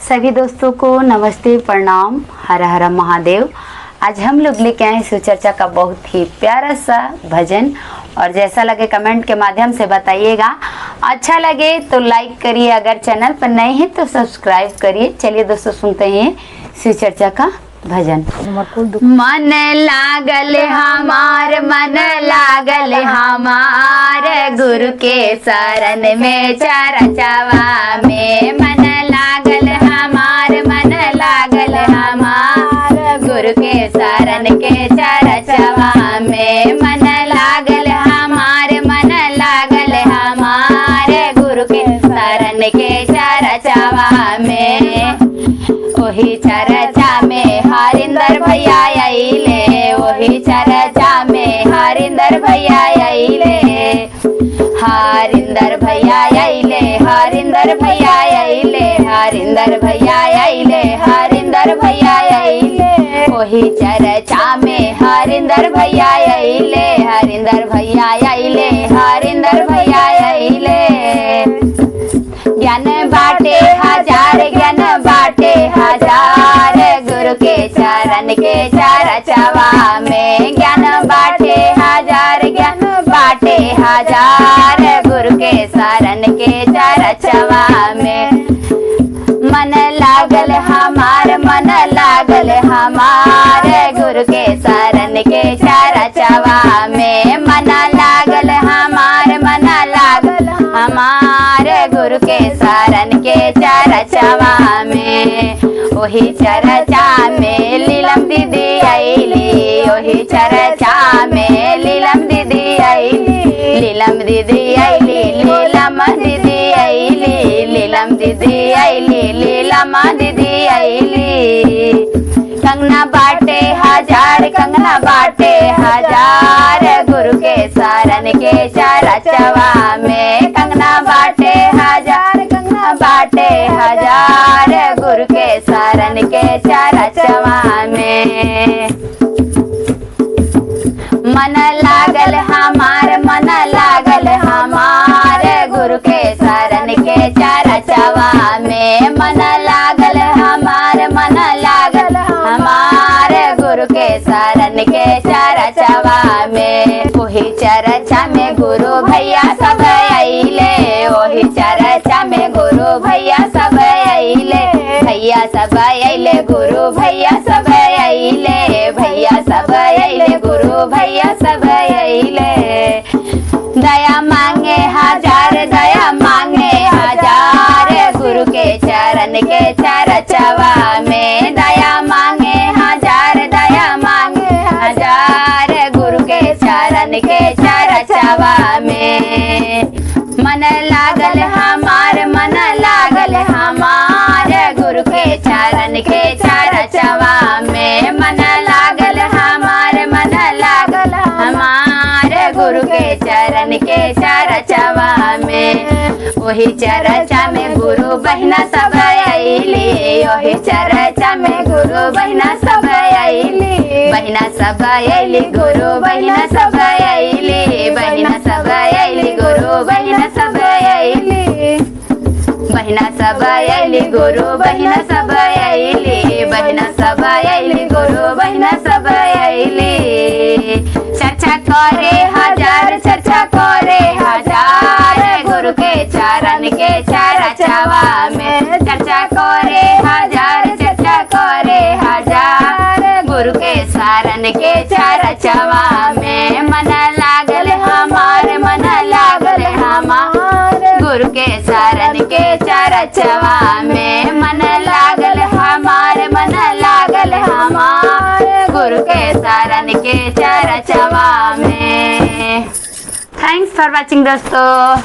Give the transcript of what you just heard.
सभी दोस्तों को नमस्ते, प्रणाम, हर हर महादेव। आज हम लोग लेके आए शिव चर्चा का बहुत ही प्यारा सा भजन, और जैसा लगे कमेंट के माध्यम से बताइएगा। अच्छा लगे तो लाइक करिए, अगर चैनल पर नए हैं तो सब्सक्राइब करिए। चलिए दोस्तों, सुनते हैं शिव चर्चा का भजन। मन लागल हमार, मन लागल हमार, गुरु के शरण में चरचवा में। मन लागल हमार, मन लागल हमार, गुरु के शरण के चरचवा में। मन लागल हमार, मन लागल हमार, गुरु के शरण के चरचवा में। वही चर्चा में हरिंदर भैया आइले, वही चर्चा में हरिंदर भैया आइले, हरिंदर भैया आइले, हरिंदर भैया आइले, हरिंदर भैया आइले, हरिंदर भैया आइले। वही चर्चा में हरिंदर भैया आइले, हरिंदर भैया आइले, हरिंदर भैया आइले। ज्ञान बाटे हजार, ज्ञान बाटे हजार, गुरु के चरण के चरचवा में। ज्ञान बाटे हजार, ज्ञान बाटे हजार, गुरु के शरण के चरचवा में। मन लागल हमार, मन लागल हमार, गुरु के शरण के चरचवा में। मन लागल हमार, मन लागल हमार, गुरु के शरण के चरचवा में। वही चर्चा में लीलम दीदी आइली, वही चर्चा में लीलम दीदी आइली, लीलम दीदी आइली, लीलम दीदी आइली, लीलम दीदी आइली, लीलम दीदी आइली। कंगना बाटे हजार, कंगना बाटे हजार, गुरु के शरण के चरचवा में। कंगना बाटे हजार, कंगना बाटे हजार, गुरु के शरण के चरचवा में। मन लागल हमार, मन लागल हमार, गुरु के शरण के चरचवा में। मन लागल हमार, मन लागल हमार, गुरु के शरण के चरचवा में। वही चर्चा में गुरु भैया सब आइले, वही चर्चा में गुरु भैया सब आइले, भैया सब आइले, गुरु भैया सब आइले, भैया सब आइले, गुरु भैया सब आइले। दया मांगे हजार, दया मांगे हजार, गुरु के चरण के चरचवा में। दया मांगे हजार, दया मांगे हजार, गुरु के चरण के चरचवा में। मन लागल हमार, मन लागल हमार, गुरु के चरण के चरचवा में। मन लागल हमार, मन लागल हमार, गुरु के चरण के चरचवा में। वही चर्चा में गुरु बहिना सब आइली, वही चर्चा में गुरु बहिना सब आइली, बहिना सब आइली, गुरु बहिना सब आइली, बहिना सब आइली, गुरु बहिना सब आइली, बहिना सब आइली, गुरु बहिना सब आइली, बहिना सब आइली, गुरु बहिना सब आइली। चर्चा करे हजार, चर्चा करे हजार, गुरु के चरण के चरचवा में। चर्चा करे हजार, चर्चा करे हजार, गुरु के शरण के चरचवा में। मन लागल हमार, मन लागल हमार, गुरु के शरण के चरचवा में। मन लागल हमार, मन लागल हमार, गुरु के शरण के चरचवा में। थैंक्स फॉर वॉचिंग दोस्तों।